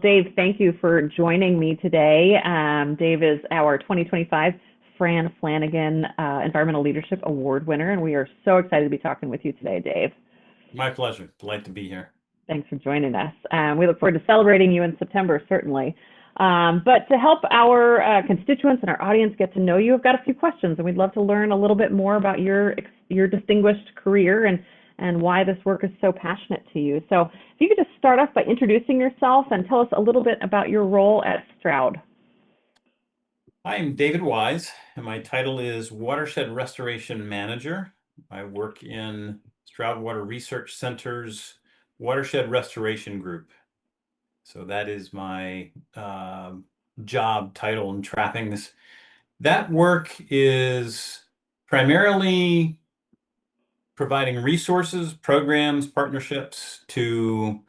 Dave, thank you for joining me today. Dave is our 2025 Fran Flanigan Environmental Leadership Award winner, and we are so excited to be talking with you today, Dave. My pleasure. Delight to be here. Thanks for joining us. We look forward to celebrating you in September, certainly. But to help our constituents and our audience get to know you, I've got a few questions, and we'd love to learn a little bit more about your distinguished career and why this work is so passionate to you. So, if you could just start off by introducing yourself and tell us a little bit about your role at Stroud. I am David Wise, and my title is Watershed Restoration Manager. I work in Stroud Water Research Center's Watershed Restoration Group. So that is my job title and trappings. That work is primarily providing resources, programs, partnerships to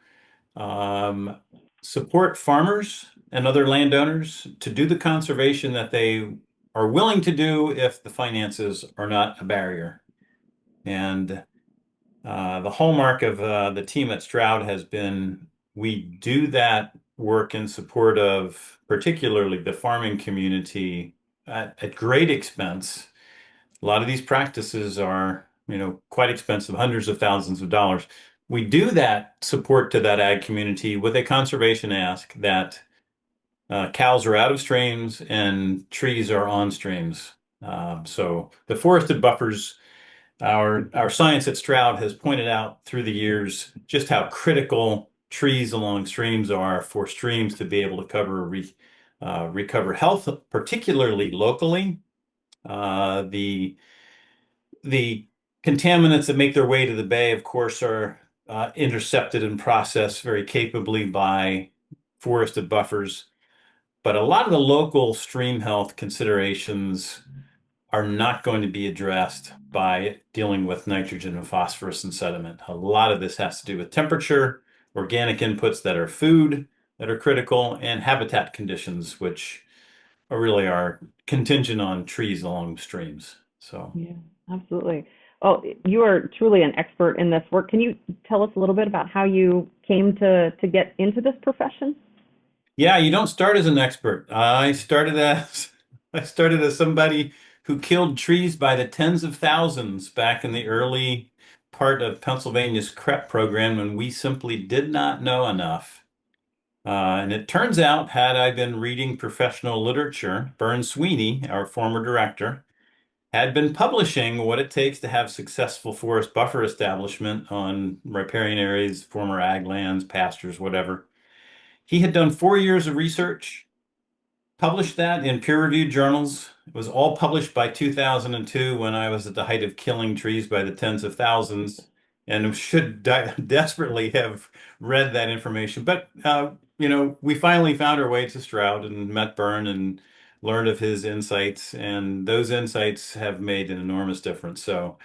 support farmers and other landowners to do the conservation that they are willing to do if the finances are not a barrier. And the hallmark of the team at Stroud has been we do that work in support of particularly the farming community at great expense. A lot of these practices are, quite expensive, hundreds of thousands of dollars. We do that support to that ag community with a conservation ask that cows are out of streams and trees are on streams. So the forested buffers, our science at Stroud has pointed out through the years just how critical trees along streams are for streams to be able to recover health, particularly locally. The contaminants that make their way to the bay, of course, are intercepted and processed very capably by forested buffers. But a lot of the local stream health considerations are not going to be addressed by dealing with nitrogen and phosphorus and sediment. A lot of this has to do with temperature, organic inputs that are food that are critical, and habitat conditions, which really are contingent on trees along streams. So. Yeah, absolutely. Oh, you are truly an expert in this work. Can you tell us a little bit about how you came to get into this profession? Yeah, you don't start as an expert. I started as somebody who killed trees by the tens of thousands back in the early part of Pennsylvania's CREP program when we simply did not know enough. And it turns out, had I been reading professional literature, Bern Sweeney, our former director, had been publishing what it takes to have successful forest buffer establishment on riparian areas, former ag lands, pastures, whatever. He had done 4 years of research, published that in peer-reviewed journals. It was all published by 2002 when I was at the height of killing trees by the tens of thousands and should desperately have read that information. But, we finally found our way to Stroud and met Byrne and learned of his insights. And those insights have made an enormous difference. So,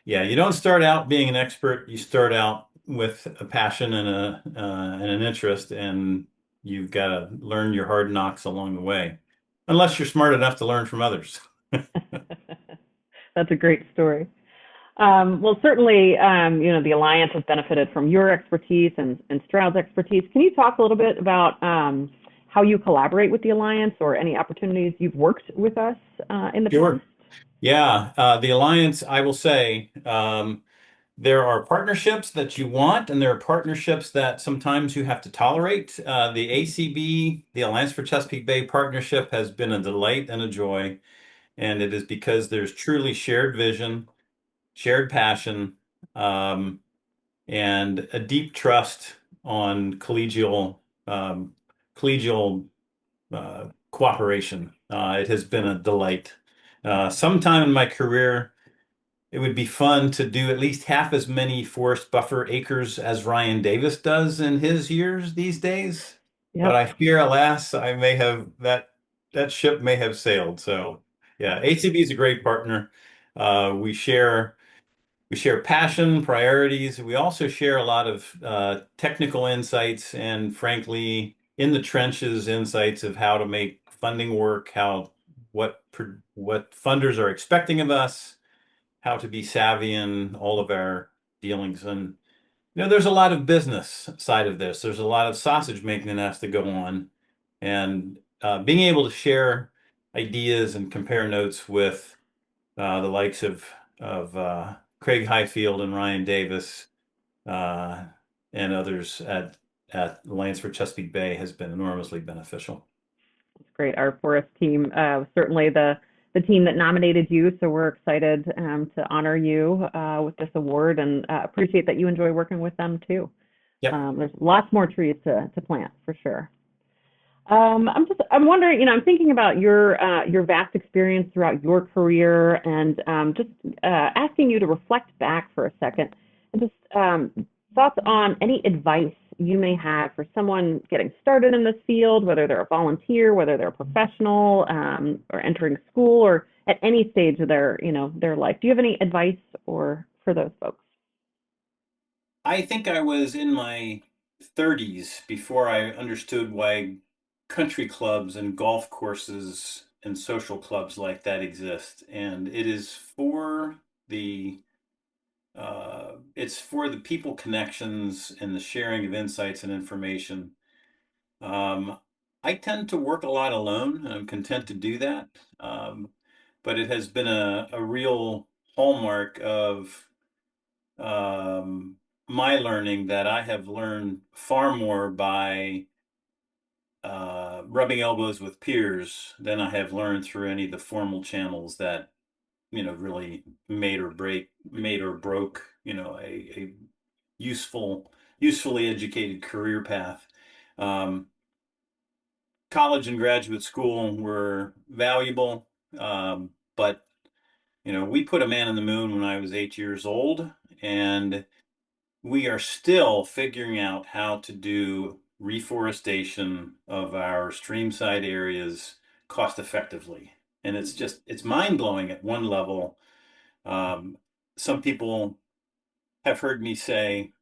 yeah, you don't start out being an expert. You start out with a passion and an interest, and you've got to learn your hard knocks along the way, unless you're smart enough to learn from others. That's a great story. Well, certainly, the Alliance has benefited from your expertise and Stroud's expertise. Can you talk a little bit about how you collaborate with the Alliance or any opportunities you've worked with us in the past? Sure. Yeah, the Alliance, I will say, there are partnerships that you want, and there are partnerships that sometimes you have to tolerate. The ACB, the Alliance for Chesapeake Bay Partnership, has been a delight and a joy, and it is because there's truly shared vision, shared passion, um, and a deep trust on collegial cooperation. It has been a delight. Sometime in my career, it would be fun to do at least half as many forest buffer acres as Ryan Davis does in his years these days. But Yep. I fear, alas, I may have that ship may have sailed. So yeah, ACB is a great partner. We share passion, priorities. We also share a lot of technical insights and, frankly, in the trenches insights of how to make funding work, what funders are expecting of us, how to be savvy in all of our dealings. And There's a lot of business side of this. There's a lot of sausage making that has to go on, and being able to share ideas and compare notes with the likes of Craig Highfield and Ryan Davis uh, and others at Alliance for Chesapeake Bay has been enormously beneficial. It's great. Our forest team was certainly the team that nominated you, so we're excited to honor you with this award and appreciate that you enjoy working with them too. Yep. There's lots more trees to plant for sure. I'm wondering, I'm thinking about your vast experience throughout your career and just asking you to reflect back for a second and just thoughts on any advice you may have for someone getting started in this field, whether they're a volunteer, whether they're a professional, or entering school, or at any stage of their life. Do you have any advice or for those folks? I think I was in my 30s before I understood why country clubs and golf courses and social clubs like that exist. And it is for the it's for the people connections and the sharing of insights and information. Um, I tend to work a lot alone, and I'm content to do that. Um, but it has been a real hallmark of um, my learning that I have learned far more by rubbing elbows with peers than I have learned through any of the formal channels that, really made or broke, a usefully educated career path. Um, College and graduate school were valuable, but we put a man on the moon when I was 8 years old, and we are still figuring out how to do reforestation of our streamside areas cost effectively. And it's mind blowing at one level. Um, some people have heard me say,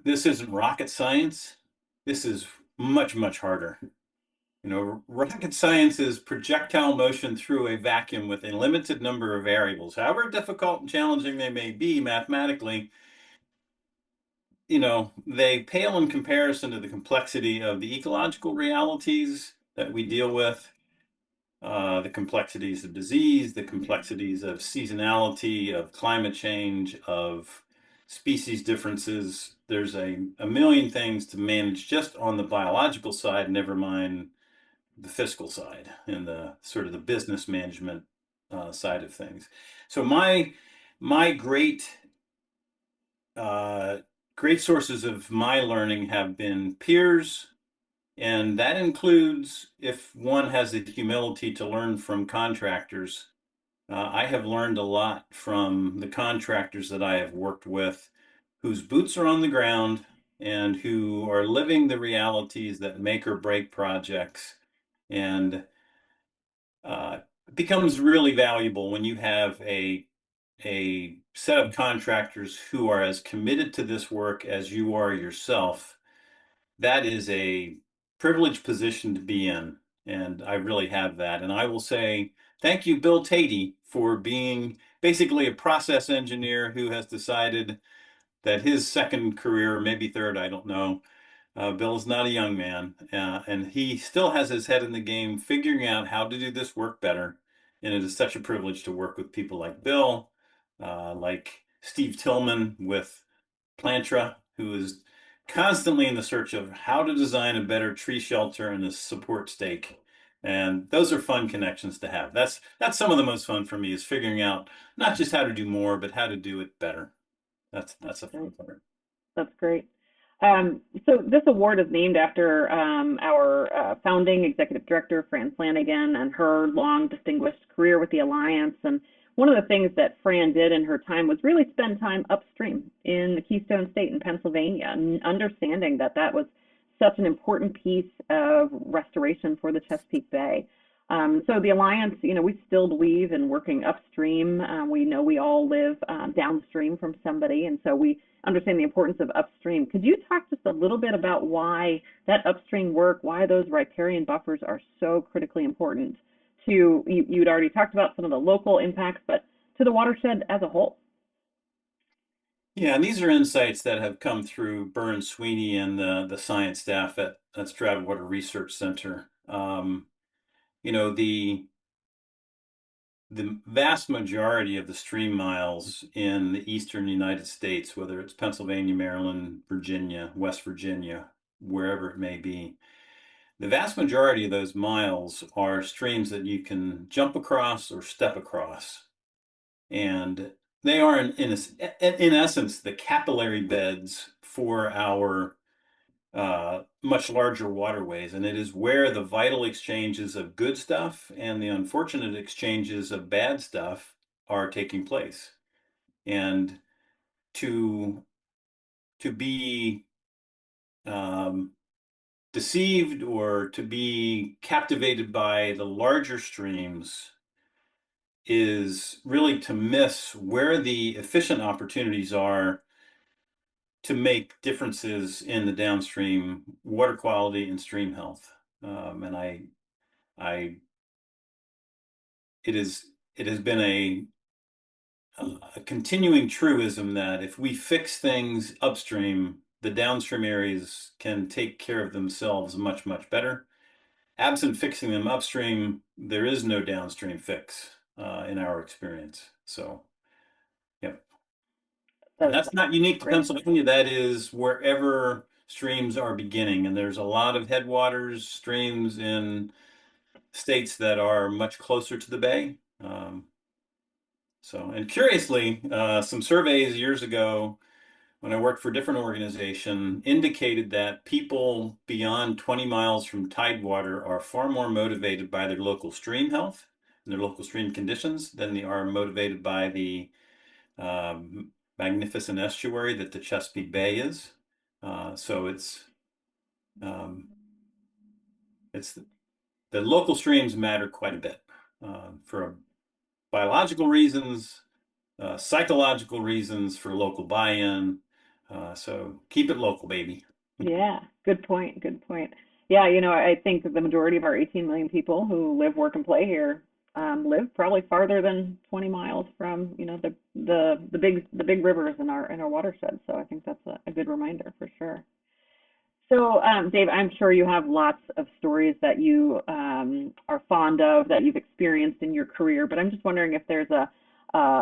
this isn't rocket science. This is much, much harder. Rocket science is projectile motion through a vacuum with a limited number of variables. However difficult and challenging they may be mathematically, they pale in comparison to the complexity of the ecological realities that we deal with, the complexities of disease, the complexities of seasonality, of climate change, of species differences. There's a million things to manage just on the biological side, never mind the fiscal side and the sort of the business management side of things. So my uh, great sources of my learning have been peers, and that includes if one has the humility to learn from contractors. I have learned a lot from the contractors that I have worked with, whose boots are on the ground and who are living the realities that make or break projects. And it becomes really valuable when you have a set of contractors who are as committed to this work as you are yourself. That is a privileged position to be in, and I really have that. And I will say thank you, Bill Tatey, for being basically a process engineer who has decided that his second career, maybe third, I don't know. Bill is not a young man, and he still has his head in the game, figuring out how to do this work better. And it is such a privilege to work with people like Bill, like Steve Tillman with Plantra, who is constantly in the search of how to design a better tree shelter and a support stake. And those are fun connections to have. That's some of the most fun for me is figuring out not just how to do more, but how to do it better. That's a fun part. That's great. So this award is named after our founding executive director, Fran Flanigan, and her long distinguished career with the Alliance. And one of the things that Fran did in her time was really spend time upstream in the Keystone State in Pennsylvania, and understanding that that was such an important piece of restoration for the Chesapeake Bay. So the Alliance, we still believe in working upstream. We know we all live downstream from somebody, and so we understand the importance of upstream. Could you talk just a little bit about why that upstream work, why those riparian buffers are so critically important to, you'd already talked about some of the local impacts, but to the watershed as a whole? Yeah, and these are insights that have come through Burn Sweeney and the science staff at Stroud Water Research Center. You know, the vast majority of the stream miles in the eastern United States, whether it's Pennsylvania, Maryland, Virginia, West Virginia, wherever it may be, the vast majority of those miles are streams that you can jump across or step across. And they are, in essence, the capillary beds for our much larger waterways. And it is where the vital exchanges of good stuff and the unfortunate exchanges of bad stuff are taking place. And to be um, deceived or to be captivated by the larger streams is really to miss where the efficient opportunities are to make differences in the downstream water quality and stream health. And I, it is, it has been a continuing truism that if we fix things upstream, the downstream areas can take care of themselves much, much better. Absent fixing them upstream, there is no downstream fix in our experience. So, yep. And That's that's not unique to great. Pennsylvania. That is wherever streams are beginning. And there's a lot of headwaters, streams in states that are much closer to the bay. And curiously, some surveys years ago when I worked for a different organization indicated that people beyond 20 miles from tidewater are far more motivated by their local stream health and their local stream conditions than they are motivated by the magnificent estuary that the Chesapeake Bay is. So um, it's the local streams matter quite a bit for biological reasons, psychological reasons, for local buy-in. So keep it local, baby. Yeah, good point. Good point. Yeah, I think the majority of our 18 million people who live, work, and play here live probably farther than 20 miles from, the big rivers in our watershed. So I think that's a good reminder for sure. So, Dave, I'm sure you have lots of stories that you are fond of that you've experienced in your career, but I'm just wondering if there's a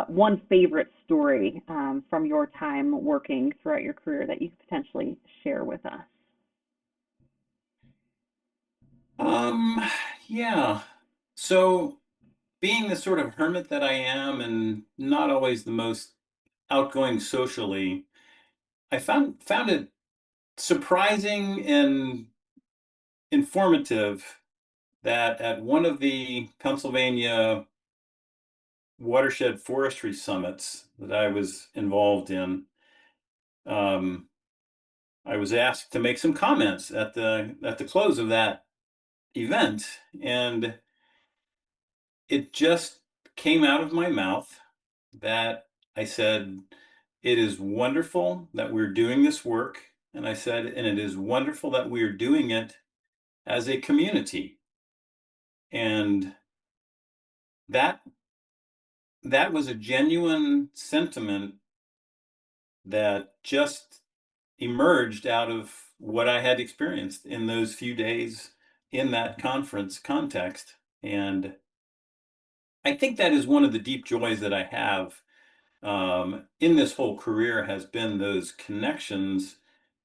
one favorite story from your time working throughout your career that you could potentially share with us. Um, yeah. So being the sort of hermit that I am and not always the most outgoing socially, I found it surprising and informative that at one of the Pennsylvania watershed forestry summits that I was involved in, um, I was asked to make some comments at the close of that event, and it just came out of my mouth that I said, "It is wonderful that we're doing this work," and I said, "And it is wonderful that we are doing it as a community." And that that was a genuine sentiment that just emerged out of what I had experienced in those few days in that conference context. And I think that is one of the deep joys that I have in this whole career has been those connections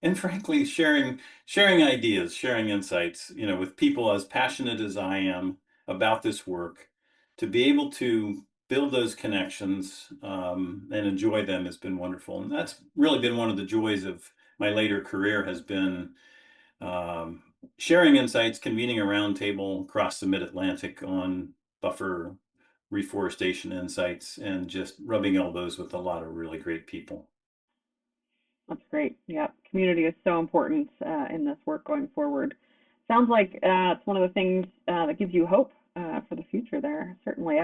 and frankly sharing ideas, sharing insights, with people as passionate as I am about this work, to be able to build those connections and enjoy them has been wonderful. And that's really been one of the joys of my later career has been um, sharing insights, convening a roundtable across the Mid-Atlantic on buffer reforestation insights, and just rubbing elbows with a lot of really great people. That's great. Yeah, community is so important in this work going forward. Sounds like it's one of the things that gives you hope for the future there. Certainly.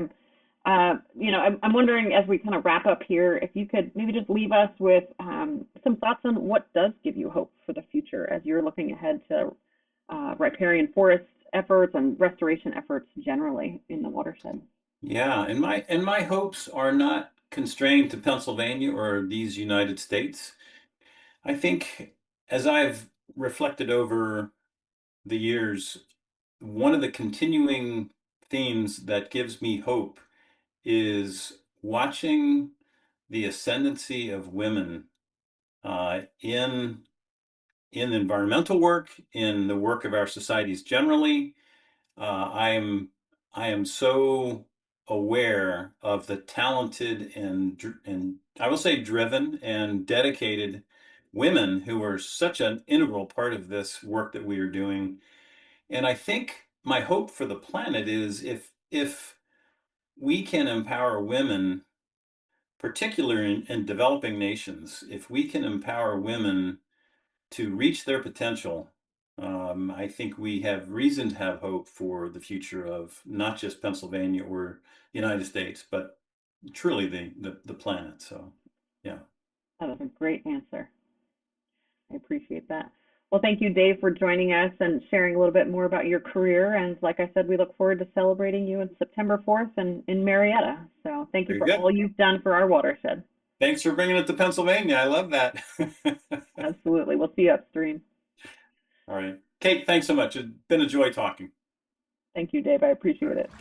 I'm wondering as we kind of wrap up here, if you could maybe just leave us with some thoughts on what does give you hope for the future as you're looking ahead to riparian forest efforts and restoration efforts generally in the watershed. Yeah, and my hopes are not constrained to Pennsylvania or these United States. I think as I've reflected over the years, one of the continuing themes that gives me hope is watching the ascendancy of women in environmental work, in the work of our societies generally. I am so aware of the talented and I will say driven and dedicated women who are such an integral part of this work that we are doing. And I think my hope for the planet is if we can empower women, particularly in developing nations, if we can empower women to reach their potential, I think we have reason to have hope for the future of not just Pennsylvania or the United States, but truly the planet. So, yeah. That was a great answer. I appreciate that. Well, thank you, Dave, for joining us and sharing a little bit more about your career. And like I said, we look forward to celebrating you on September 4th in Marietta. So thank you Very for good. all you've done for our watershed. Thanks for bringing it to Pennsylvania. I love that. Absolutely. We'll see you upstream. All right. Kate, thanks so much. It's been a joy talking. Thank you, Dave. I All appreciate right. it.